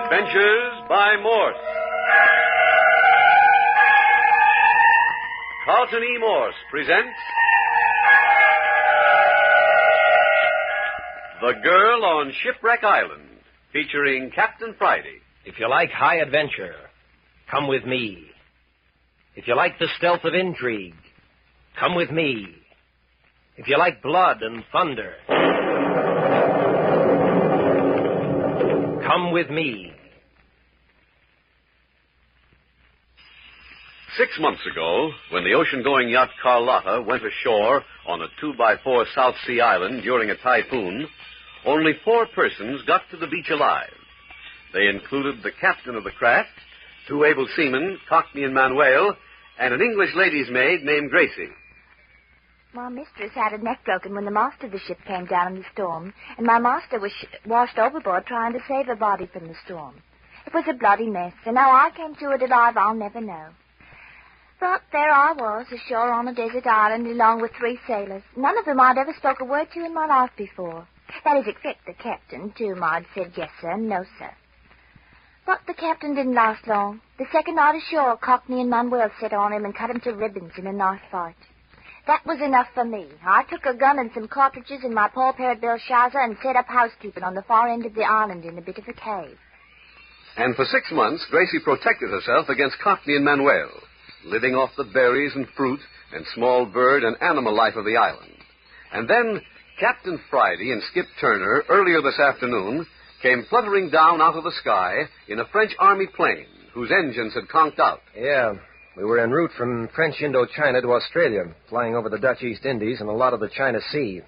Adventures by Morse. Carlton E. Morse presents The Girl on Shipwreck Island, featuring Captain Friday. If you like high adventure, come with me. If you like the stealth of intrigue, come with me. If you like blood and thunder, come with me. 6 months ago, when the ocean-going yacht Carlotta went ashore on a 2x4 South Sea Island during a typhoon, only 4 persons got to the beach alive. They included the captain of the craft, 2 able seamen, Cockney and Manuel, and an English lady's maid named Gracie. My mistress had her neck broken when the mast of the ship came down in the storm, and my master was washed overboard trying to save her body from the storm. It was a bloody mess, and how I came to it alive, I'll never know. But there I was, ashore on a desert island, along with 3 sailors, none of whom I'd ever spoke a word to in my life before. That is, except the captain, to whom I'd said yes, sir, and no, sir. But the captain didn't last long. The second night ashore, Cockney and Manuel set on him and cut him to ribbons in a knife fight. That was enough for me. I took a gun and some cartridges and my poor parrot Belshazzar and set up housekeeping on the far end of the island in a bit of a cave. And for 6 months, Gracie protected herself against Cockney and Manuel, living off the berries and fruit and small bird and animal life of the island. And then Captain Friday and Skip Turner, earlier this afternoon, came fluttering down out of the sky in a French Army plane whose engines had conked out. Yeah, we were en route from French Indochina to Australia, flying over the Dutch East Indies and a lot of the China Sea.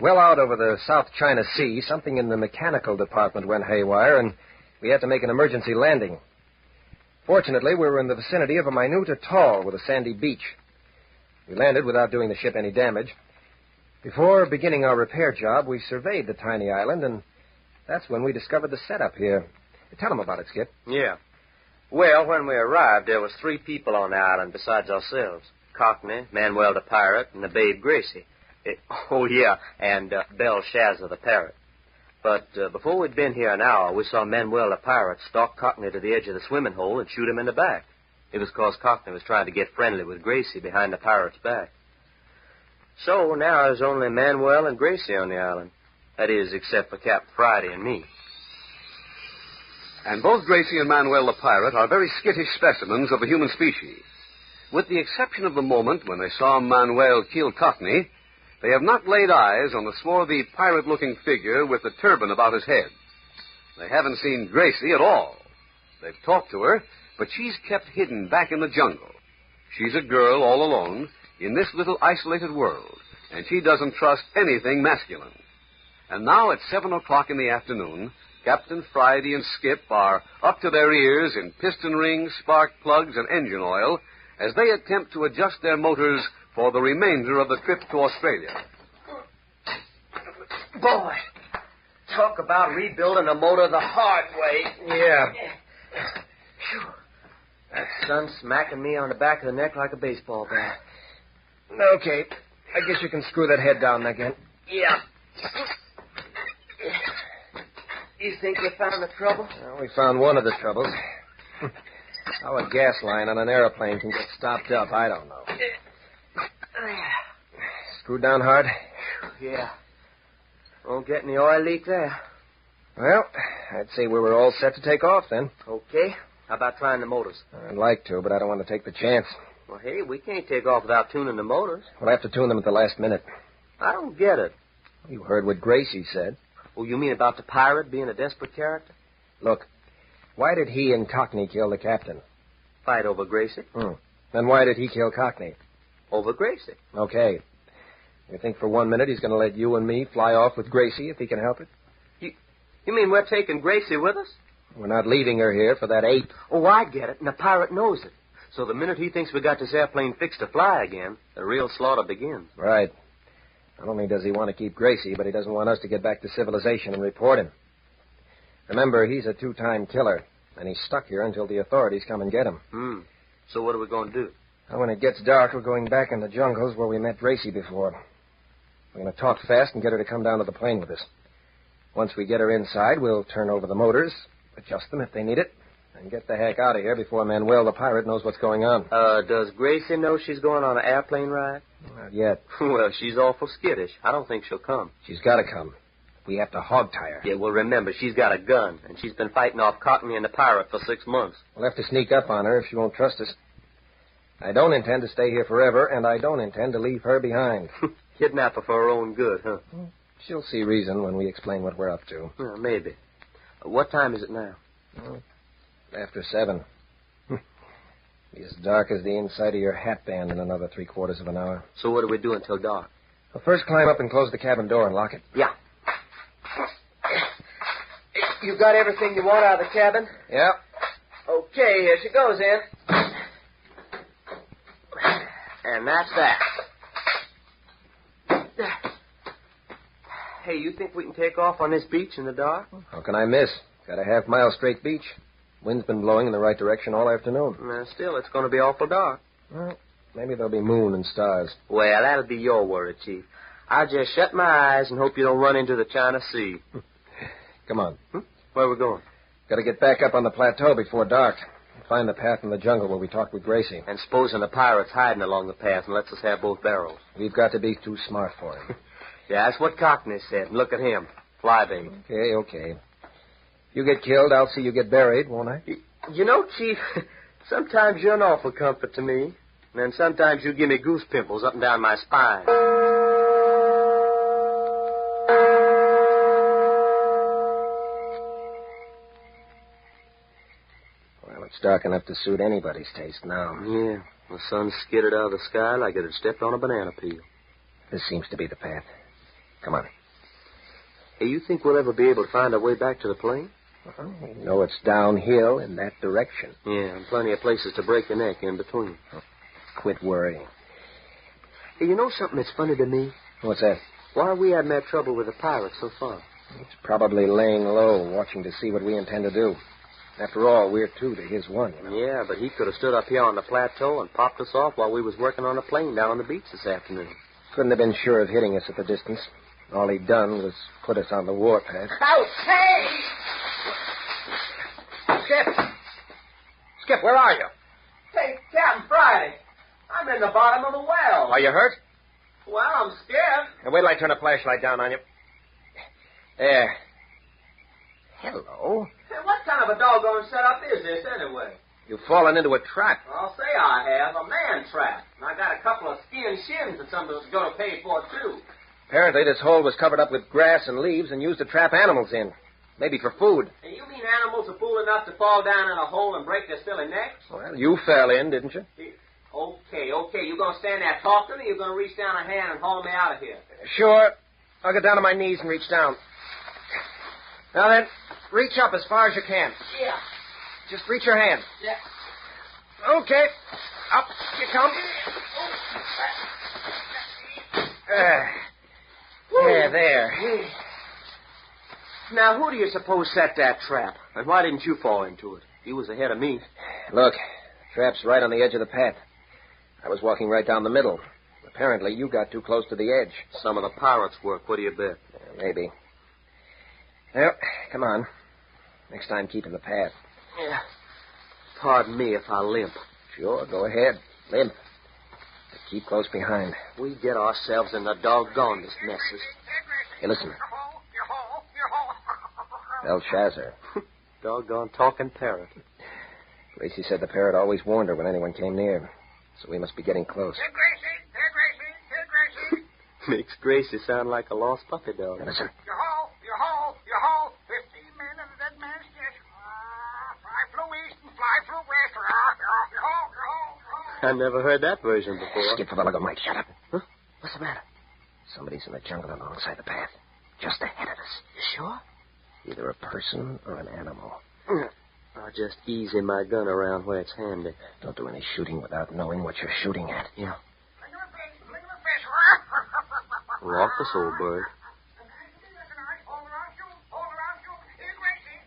Well out over the South China Sea, something in the mechanical department went haywire, and we had to make an emergency landing. Fortunately, we were in the vicinity of a minute atoll with a sandy beach. We landed without doing the ship any damage. Before beginning our repair job, we surveyed the tiny island, and that's when we discovered the setup here. Tell them about it, Skip. Yeah. Well, when we arrived, there was 3 people on the island besides ourselves. Cockney, Manuel the pirate, and the babe Gracie. And Belshazzar the parrot. But before we'd been here an hour, we saw Manuel the pirate stalk Cockney to the edge of the swimming hole and shoot him in the back. It was because Cockney was trying to get friendly with Gracie behind the pirate's back. So now there's only Manuel and Gracie on the island. That is, except for Captain Friday and me. And both Gracie and Manuel the pirate are very skittish specimens of the human species. With the exception of the moment when they saw Manuel kill Cockney, they have not laid eyes on the swarthy, pirate-looking figure with the turban about his head. They haven't seen Gracie at all. They've talked to her, but she's kept hidden back in the jungle. She's a girl all alone in this little isolated world, and she doesn't trust anything masculine. And now at 7 o'clock in the afternoon, Captain Friday and Skip are up to their ears in piston rings, spark plugs, and engine oil as they attempt to adjust their motors for the remainder of the trip to Australia. Boy, talk about rebuilding a motor the hard way. Yeah. Phew. That sun's smacking me on the back of the neck like a baseball bat. Okay. I guess you can screw that head down again. Yeah. You think you found the trouble? Well, we found one of the troubles. How a gas line on an airplane can get stopped up, I don't know. Screwed down hard? Yeah. Won't get any oil leak there. Well, I'd say we were all set to take off then. Okay. How about trying the motors? I'd like to, but I don't want to take the chance. Well, hey, we can't take off without tuning the motors. We'll have to tune them at the last minute. I don't get it. You heard what Gracie said. Oh, you mean about the pirate being a desperate character? Look, why did he and Cockney kill the captain? Fight over Gracie. Then why did he kill Cockney? Over Gracie. Okay. You think for 1 minute he's going to let you and me fly off with Gracie if he can help it? You mean we're taking Gracie with us? We're not leaving her here for that ape. Oh, I get it, and the pirate knows it. So the minute he thinks we got this airplane fixed to fly again, the real slaughter begins. Right. Not only does he want to keep Gracie, but he doesn't want us to get back to civilization and report him. Remember, he's a 2-time killer, and he's stuck here until the authorities come and get him. So what are we going to do? Well, when it gets dark, we're going back in the jungles where we met Gracie before. We're going to talk fast and get her to come down to the plane with us. Once we get her inside, we'll turn over the motors, adjust them if they need it, and get the heck out of here before Manuel the pirate knows what's going on. Does Gracie know she's going on an airplane ride? Not yet. Well, she's awful skittish. I don't think she'll come. She's got to come. We have to hog-tie her. Yeah, well, remember, she's got a gun, and she's been fighting off Carlton E and the pirate for 6 months. We'll have to sneak up on her if she won't trust us. I don't intend to stay here forever, and I don't intend to leave her behind. Kidnap her for her own good, huh? She'll see reason when we explain what we're up to. Yeah, maybe. What time is it now? Well, after 7. Be as dark as the inside of your hat band in another 3/4 of an hour. So what do we do until dark? Well, first climb up and close the cabin door and lock it. Yeah. You got everything you want out of the cabin? Yeah. Okay, here she goes, in. And that's that. Hey, you think we can take off on this beach in the dark? How can I miss? Got a half-mile straight beach. Wind's been blowing in the right direction all afternoon. Still, it's going to be awful dark. Well, maybe there'll be moon and stars. Well, that'll be your worry, Chief. I'll just shut my eyes and hope you don't run into the China Sea. Come on. Where are we going? Got to get back up on the plateau before dark. Find the path in the jungle where we talked with Gracie. And supposing the pirate's hiding along the path and lets us have both barrels. We've got to be too smart for him. Yeah, that's what Carlton said. And look at him. Fly bait. Okay. You get killed, I'll see you get buried, won't I? You know, Chief, sometimes you're an awful comfort to me. And then sometimes you give me goose pimples up and down my spine. Well, it's dark enough to suit anybody's taste now. Yeah, the sun skidded out of the sky like it had stepped on a banana peel. This seems to be the path. Come on. Hey, you think we'll ever be able to find our way back to the plane? Well, we know it's downhill in that direction. Yeah, and plenty of places to break your neck in between. Quit worrying. Hey, you know something that's funny to me? What's that? Why we haven't had trouble with the pirates so far? He's probably laying low, watching to see what we intend to do. After all, we're 2 to his 1, you know. Yeah, but he could have stood up here on the plateau and popped us off while we was working on a plane down on the beach this afternoon. Couldn't have been sure of hitting us at the distance. All he'd done was put us on the warpath. Out! Hey! Skip, where are you? Hey, Captain Fri. I'm in the bottom of the well. Are you hurt? Well, I'm scared. Now, wait till I turn a flashlight down on you. There. Hello. Hey, what kind of a doggone setup is this, anyway? You've fallen into a trap. I'll say I have. A man trap. And I got a couple of skin shins that somebody's going to pay for, too. Apparently, this hole was covered up with grass and leaves and used to trap animals in. Maybe for food. Hey, you mean animals are fool enough to fall down in a hole and break their silly necks? Well, you fell in, didn't you? Okay. You going to stand there talking, or you going to reach down a hand and haul me out of here? Sure. I'll get down on my knees and reach down. Now then, reach up as far as you can. Yeah. Just reach your hand. Yeah. Okay. Up you come. There. Now, who do you suppose set that trap? And why didn't you fall into it? You was ahead of me. Look, the trap's right on the edge of the path. I was walking right down the middle. Apparently, you got too close to the edge. Some of the pirates' work, what do you bet? Maybe. Well, come on. Next time, keep in the path. Yeah. Pardon me if I limp. Sure, go ahead. Limp. But keep close behind. We get ourselves in the doggone-This messes. Hey, listen. Belshazzar. Doggone talking parrot. Gracie said the parrot always warned her when anyone came near. So we must be getting close. Here, Gracie. Makes Gracie sound like a lost puppy dog. Now, listen. Your hole. 15 men in a dead man's chest. Fly flew east and fly flew west. Your hole. I never heard that version before. Skip for the love of Mike. Shut up. Huh? What's the matter? Somebody's in the jungle alongside the path. Just ahead of us. You sure? Either a person or an animal. I'll just easy my gun around where it's handy. Don't do any shooting without knowing what you're shooting at. Yeah. Bring him a fish. Raucous old bird. Here, Gracie.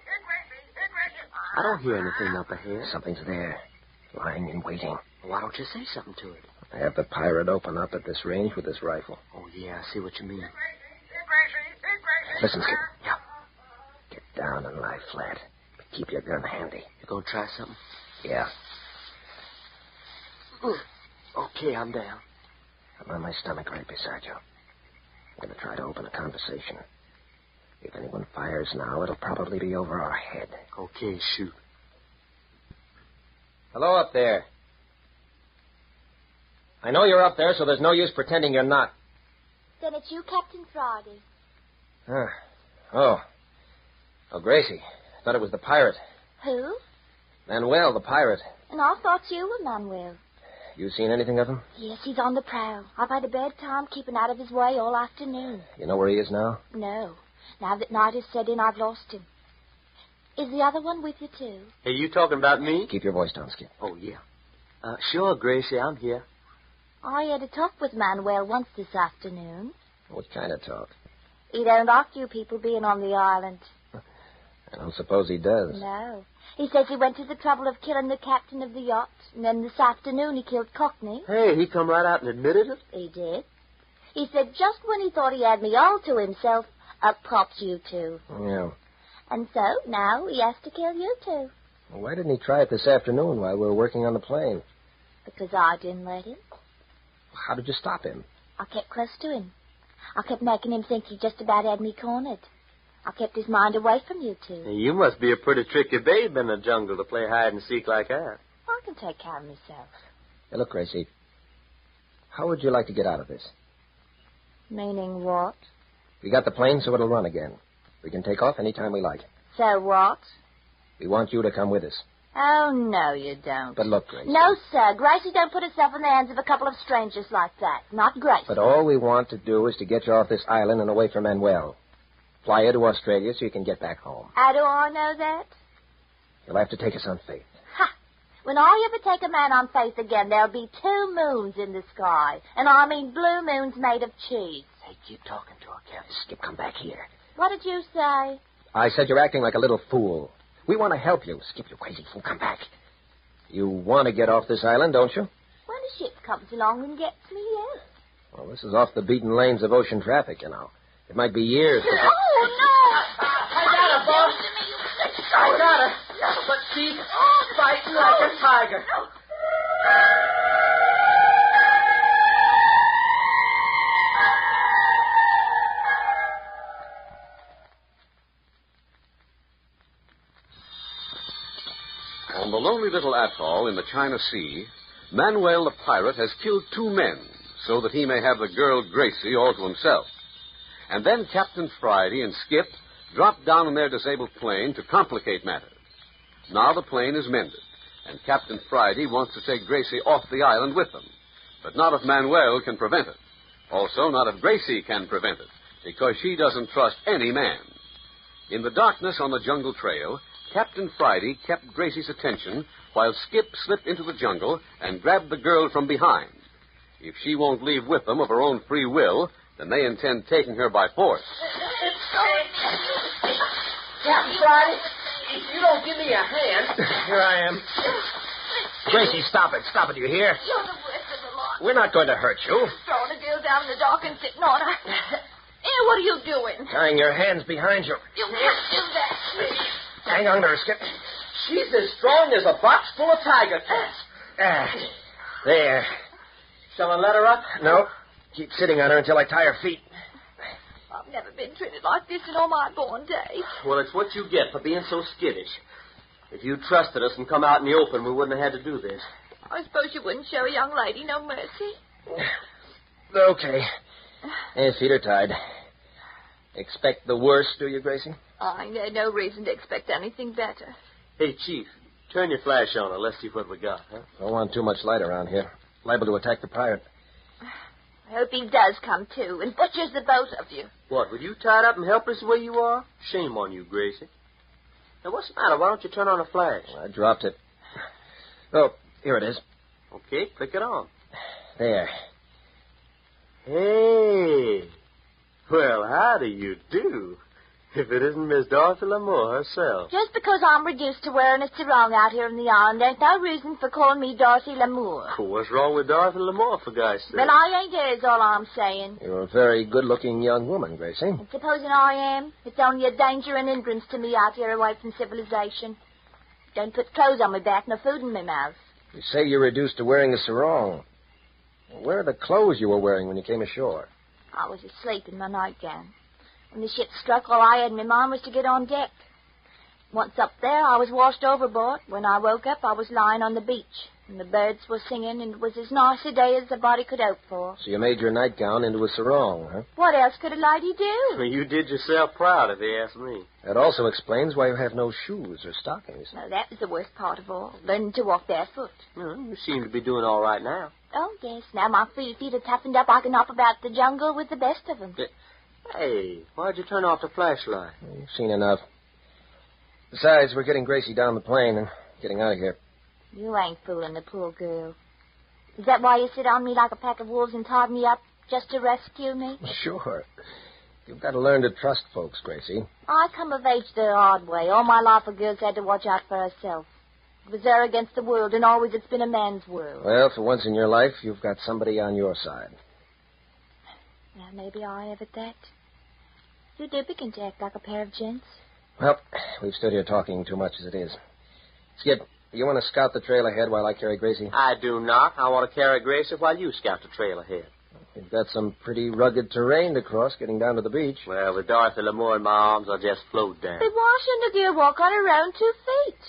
I don't hear anything up ahead. Something's there, lying in waiting. Why don't you say something to it? I have the pirate open up at this range with his rifle. Oh, yeah, I see what you mean. Here, Gracie. Listen, Skip. Yeah. Get down and lie flat. But Keep your gun handy. You gonna try something? Yeah. Okay, I'm down. I'm on my stomach right beside you. I'm going to try to open a conversation. If anyone fires now, it'll probably be over our head. Okay, shoot. Hello up there. I know you're up there, so there's no use pretending you're not. Then it's you, Captain Friday. Oh, Gracie. I thought it was the pirate. Who? Manuel, the pirate. And I thought you were Manuel. You seen anything of him? Yes, he's on the prowl. I've had a bad time keeping out of his way all afternoon. You know where he is now? No. Now that night has set in, I've lost him. Is the other one with you, too? Hey, you talking about me? Keep your voice down, Skip. Oh, yeah. Sure, Gracie, I'm here. I had a talk with Manuel once this afternoon. What kind of talk? He don't like you people being on the island. I don't suppose he does. No. He says he went to the trouble of killing the captain of the yacht, and then this afternoon he killed Cockney. Hey, he come right out and admitted it? He did. He said just when he thought he had me all to himself, up pops you two. Yeah. And so now he has to kill you two. Well, why didn't he try it this afternoon while we were working on the plane? Because I didn't let him. How did you stop him? I kept close to him. I kept making him think he just about had me cornered. I kept his mind away from you two. Hey, you must be a pretty tricky babe in the jungle to play hide and seek like that. I can take care of myself. Hey, look, Gracie. How would you like to get out of this? Meaning what? We got the plane so it'll run again. We can take off any time we like. So what? We want you to come with us. Oh, no, you don't. But look, Gracie. No, sir. Gracie don't put herself in the hands of a couple of strangers like that. Not Gracie. But all we want to do is to get you off this island and away from Manuel. Fly you to Australia so you can get back home. How do I know that? You'll have to take us on faith. Ha! When I ever take a man on faith again, there'll be 2 moons in the sky. And I mean blue moons made of cheese. Hey, keep talking to her, Captain. Skip, come back here. What did you say? I said you're acting like a little fool. We want to help you. Skip, you crazy fool, come back. You want to get off this island, don't you? When a ship comes along and gets me, yes. Well, this is off the beaten lanes of ocean traffic, you know. It might be years. Oh, no! I got her, boss. I got her. But she's fighting like a tiger. On the lonely little atoll in the China Sea, Manuel the pirate has killed 2 men so that he may have the girl Gracie all to himself. And then Captain Friday and Skip drop down in their disabled plane to complicate matters. Now the plane is mended, and Captain Friday wants to take Gracie off the island with them. But not if Manuel can prevent it. Also, not if Gracie can prevent it, because she doesn't trust any man. In the darkness on the jungle trail, Captain Friday kept Gracie's attention while Skip slipped into the jungle and grabbed the girl from behind. If she won't leave with them of her own free will, then they intend taking her by force. Captain Friday, if you don't give me a hand... Here I am. Gracie, stop it. Stop it, you hear? You're the worst of the lot. We're not going to hurt you. Throwing a girl down in the dock and sitting on her. What are you doing? Tying your hands behind you. You can't do that. Hang on to her, Skip. She's as strong as a box full of tiger cats. There. Shall I let her up? No. Keep sitting on her until I tie her feet. I've never been treated like this in all my born days. Well, it's what you get for being so skittish. If you trusted us and come out in the open, we wouldn't have had to do this. I suppose you wouldn't show a young lady no mercy. Okay. His feet are tied. Expect the worst, do you, Gracie? I ain't had no reason to expect anything better. Hey, Chief, turn your flash on and let's see what we got, huh? Don't want too much light around here. Liable to attack the pirate. I hope he does come to and butchers the both of you. What, with you tied up and helpless the way you are? Shame on you, Gracie. Now, what's the matter? Why don't you turn on a flash? I dropped it. Oh, here it is. Okay, click it on. There. Hey. Well, how do you do? If it isn't Miss Dorothy Lamour herself. Just because I'm reduced to wearing a sarong out here in the island, there's no reason for calling me Dorothy Lamour. Well, what's wrong with Dorothy Lamour, for God's sake? But I ain't hers, all I'm saying. You're a very good-looking young woman, Gracie. And supposing I am, it's only a danger and hindrance to me out here away from civilization. Don't put clothes on my back nor food in my mouth. You say you're reduced to wearing a sarong. Where are the clothes you were wearing when you came ashore? I was asleep in my nightgown. When the ship struck, all I had in my mind was to get on deck. Once up there, I was washed overboard. When I woke up, I was lying on the beach, and the birds were singing, and it was as nice a day as the body could hope for. So you made your nightgown into a sarong, huh? What else could a lady do? Well, you did yourself proud, if you ask me. That also explains why you have no shoes or stockings. No, that was the worst part of all, learning to walk barefoot. Well, you seem to be doing all right now. Oh, yes. Now my feet are toughened up, I can hop about the jungle with the best of them. Hey, why'd you turn off the flashlight? You've seen enough. Besides, we're getting Gracie down the plane and getting out of here. You ain't fooling the poor girl. Is that why you sit on me like a pack of wolves and tied me up just to rescue me? Sure. You've got to learn to trust folks, Gracie. I come of age the hard way. All my life a girl's had to watch out for herself. It was her against the world, and always it's been a man's world. Well, for once in your life, you've got somebody on your side. Now, maybe I have at that. You do begin to act like a pair of gents. Well, we've stood here talking too much as it is. Skip, you want to scout the trail ahead while I carry Gracie? I do not. I want to carry Gracie while you scout the trail ahead. You've got some pretty rugged terrain to cross getting down to the beach. Well, with Dorothy Lamour in my arms, I'll just float down. But why shouldn't a girl walk on her own 2 feet?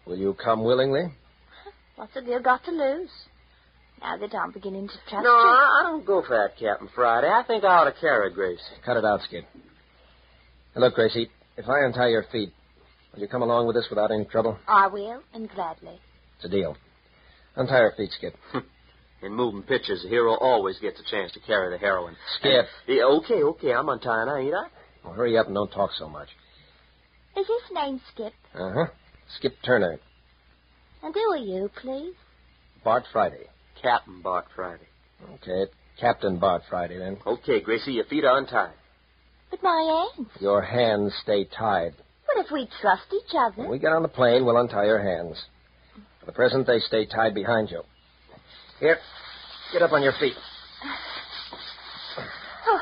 Will you come willingly? What's a girl got to lose? Now that I'm beginning to trust No, you. I don't go for that, Captain Friday. I think I ought to carry Gracie. Cut it out, Skip. Now, look, Gracie, if I untie your feet, will you come along with us without any trouble? I will, and gladly. It's a deal. Untie her feet, Skip. In moving pictures, the hero always gets a chance to carry the heroine. Skip. Yeah, okay, I'm untying her, ain't I? Well, hurry up and don't talk so much. Is his name Skip? Uh-huh. Skip Turner. And who are you, please? Bart Friday. Captain Bart Friday. Okay, Captain Bart Friday, then. Okay, Gracie, your feet are untied. But my hands. Your hands stay tied. What if we trust each other? When we get on the plane, we'll untie your hands. For the present, they stay tied behind you. Here, get up on your feet. Oh,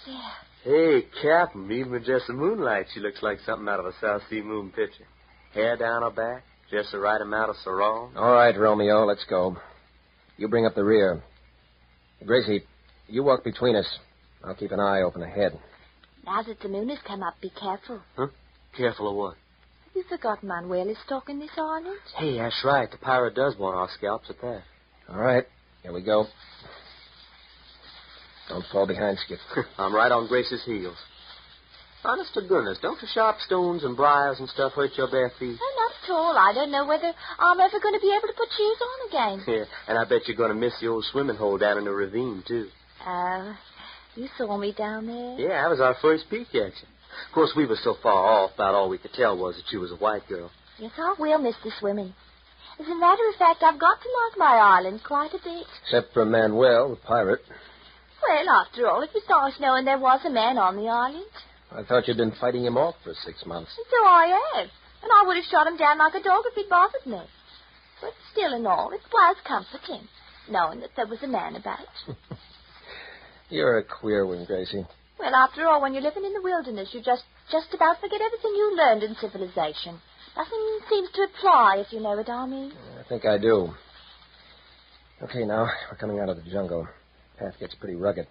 yeah. Hey, Captain, even with just the moonlight, she looks like something out of a South Sea moon picture. Hair down her back, just the right amount of sarong. All right, Romeo, let's go. You bring up the rear. Gracie, you walk between us. I'll keep an eye open ahead. Now that the moon has come up, be careful. Huh? Careful of what? Have you forgotten Manuel is stalking this island? Hey, that's right. The pirate does want our scalps at that. All right, here we go. Don't fall behind, Skip. I'm right on Gracie's heels. Honest to goodness, don't the sharp stones and briars and stuff hurt your bare feet? Oh, not at all. I don't know whether I'm ever going to be able to put shoes on again. Yeah, and I bet you're going to miss the old swimming hole down in the ravine, too. You saw me down there? Yeah, that was our first peek at you. Of course, we were so far off, about all we could tell was that you was a white girl. Yes, I will miss the swimming. As a matter of fact, I've got to like my island quite a bit. Except for Manuel, the pirate. Well, after all, it was nice knowing there was a man on the island. I thought you'd been fighting him off for 6 months. And so I have. And I would have shot him down like a dog if he'd bothered me. But still and all, it was comforting, knowing that there was a man about. You're a queer one, Gracie. Well, after all, when you're living in the wilderness, you just about forget everything you learned in civilization. Nothing seems to apply, if you know what I mean. I think I do. Okay, now, we're coming out of the jungle. The path gets pretty rugged.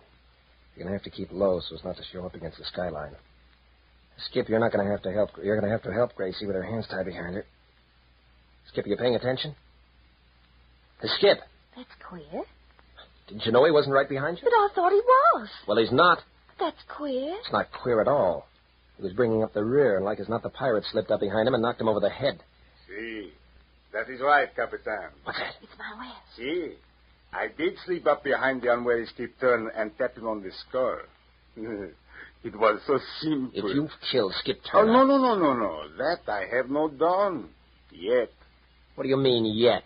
You're going to have to keep low so as not to show up against the skyline. Skip, you're not going to have to help. You're going to have to help Gracie with her hands tied behind her. Skip, are you paying attention? Hey, Skip. That's queer. Didn't you know he wasn't right behind you? But I thought he was. Well, he's not. That's queer. It's not queer at all. He was bringing up the rear, and like as not, the pirate slipped up behind him and knocked him over the head. See, that is right, Capitan. What's that? It's Manuel. See, I did slip up behind the unwary Skip Turner and tap him on the skull. It was so simple. If you've killed Skip Oh, Turner... no. That I have not done. Yet. What do you mean, yet?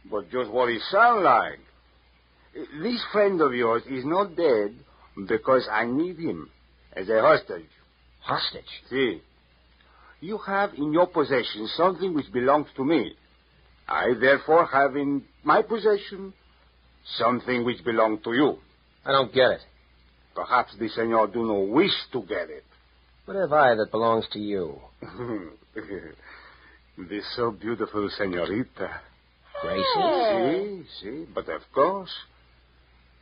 But just what it sounds like. This friend of yours is not dead because I need him as a hostage. Hostage? See, you have in your possession something which belongs to me. I therefore have in my possession something which belongs to you. I don't get it. Perhaps the senor do not wish to get it. What have I that belongs to you? This so beautiful senorita. Gracie? See, but of course.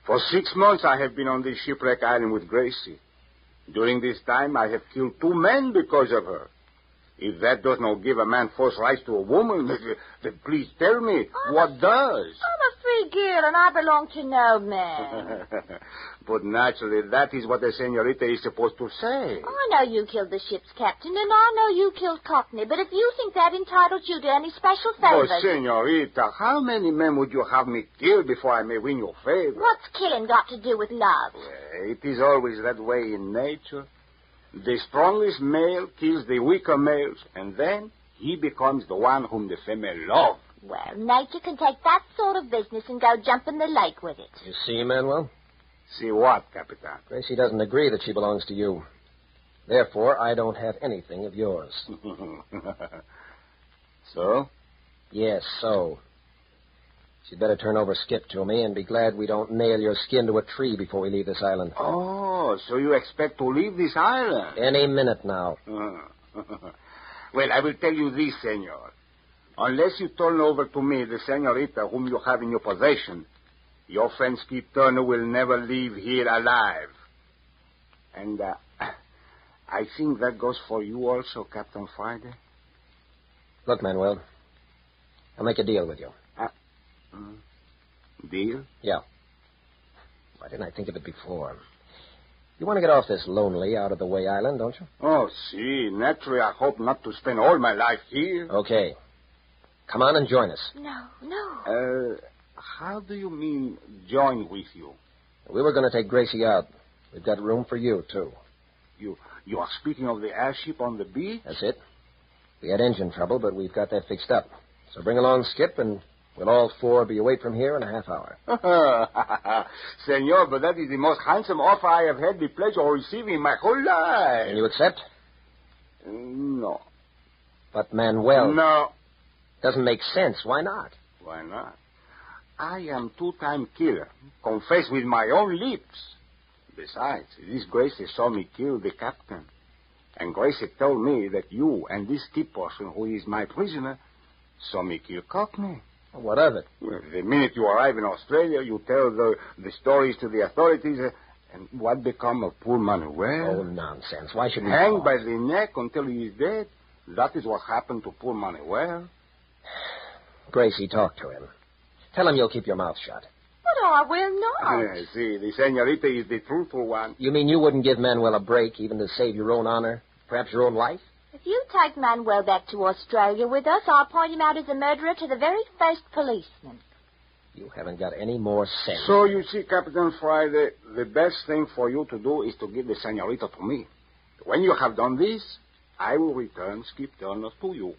For 6 months I have been on this Shipwreck Island with Gracie. During this time I have killed 2 men because of her. If that does not give a man false rights to a woman, then please tell me, what does? I'm a free girl, and I belong to no man. But naturally, that is what the senorita is supposed to say. I know you killed the ship's captain, and I know you killed Cockney, but if you think that entitles you to any special favors... Oh, senorita, how many men would you have me kill before I may win your favor? What's killing got to do with love? It is always that way in nature. The strongest male kills the weaker males, and then he becomes the one whom the female loves. Well, nature can take that sort of business and go jump in the lake with it. You see, Manuel? See what, Capitan? Gracie doesn't agree that she belongs to you. Therefore, I don't have anything of yours. So? Yes, so. She'd better turn over Skip to me and be glad we don't nail your skin to a tree before we leave this island. Oh, so you expect to leave this island? Any minute now. Well, I will tell you this, senor. Unless you turn over to me the senorita whom you have in your possession, your friend Skip Turner will never leave here alive. And I think that goes for you also, Captain Friday. Look, Manuel, I'll make a deal with you. Deal? Yeah. Why didn't I think of it before? You want to get off this lonely, out-of-the-way island, don't you? Oh, see, naturally I hope not to spend all my life here. Okay. Come on and join us. No. How do you mean join with you? We were going to take Gracie out. We've got room for you, too. You are speaking of the airship on the beach? That's it. We had engine trouble, but we've got that fixed up. So bring along Skip, and we'll all 4 be away from here in a half hour. Senor, but that is the most handsome offer I have had the pleasure of receiving in my whole life. Can you accept? No. But Manuel... No. Doesn't make sense. Why not? Why not? I am 2-time killer. Confess with my own lips. Besides, this Gracie saw me kill the captain. And Gracie told me that you and this Skip person, who is my prisoner, saw me kill Cockney. What of it? Well, the minute you arrive in Australia, you tell the stories to the authorities. And what become of poor Manuel? Oh, nonsense. Why should we... Hanged by the neck until he is dead. That is what happened to poor Manuel. Gracie, talk to him. Tell him you'll keep your mouth shut. But I will not. See, the senorita is the truthful one. You mean you wouldn't give Manuel a break, even to save your own honor? Perhaps your own life? If you take Manuel back to Australia with us, I'll point him out as a murderer to the very first policeman. You haven't got any more sense. So, you see, Captain Friday, the best thing for you to do is to give the senorita to me. When you have done this, I will return Skip Turner to you.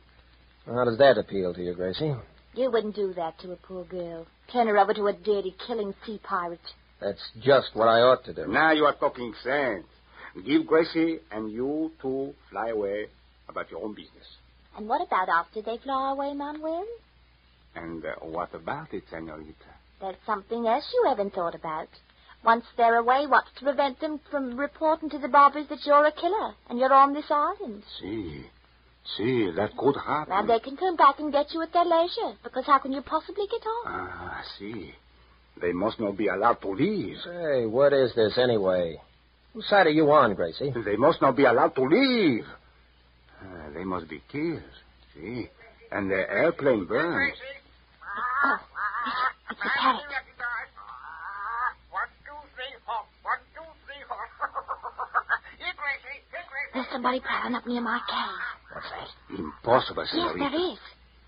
How does that appeal to you, Gracie? You wouldn't do that to a poor girl. Turn her over to a dirty, killing sea pirate. That's just what I ought to do. Now you are talking sense. Give Gracie and you two fly away about your own business. And what about after they fly away, Manuel? And what about it, senorita? There's something else you haven't thought about. Once they're away, what's to prevent them from reporting to the Bobbers that you're a killer and you're on this island? See, that could happen. Now, they can come back and get you at their leisure, because how can you possibly get on? I see. They must not be allowed to leave. Say, what is this anyway? Whose side are you on, Gracie? They must not be allowed to leave. They must be killed. See? And their airplane burned. Oh, it's a parrot. 1, 2, 3, 4. 1, 2, 3, 4. Here, Gracie. There's somebody prowling up near my cave. What's that? Impossible, senorita. Yes, there is.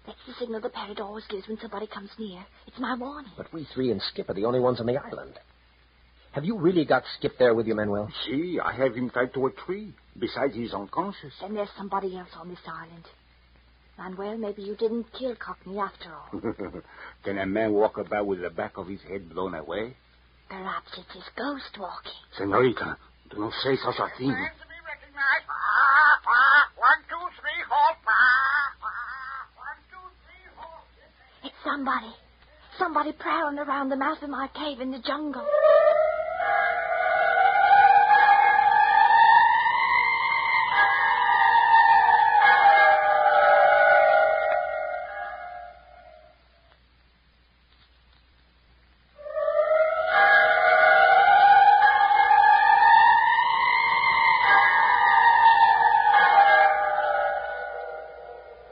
That's the signal the parrot always gives when somebody comes near. It's my warning. But we 3 and Skip are the only ones on the island. Have you really got Skip there with you, Manuel? See, I have him tied to a tree. Besides, he's unconscious. Then there's somebody else on this island. Manuel, maybe you didn't kill Cockney after all. Can a man walk about with the back of his head blown away? Perhaps it's his ghost walking. Senorita, do not say such a thing. Man to be recognized. Somebody prowling around the mouth of my cave in the jungle.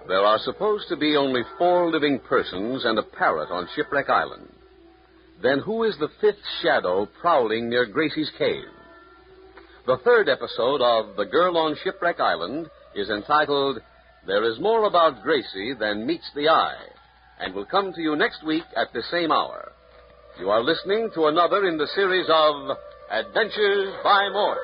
There are supposed to be only 4 living persons and a parrot on Shipwreck Island. Then who is the 5th shadow prowling near Gracie's cave? The 3rd episode of The Girl on Shipwreck Island is entitled, There is More About Gracie Than Meets the Eye, and will come to you next week at the same hour. You are listening to another in the series of Adventures by Morse.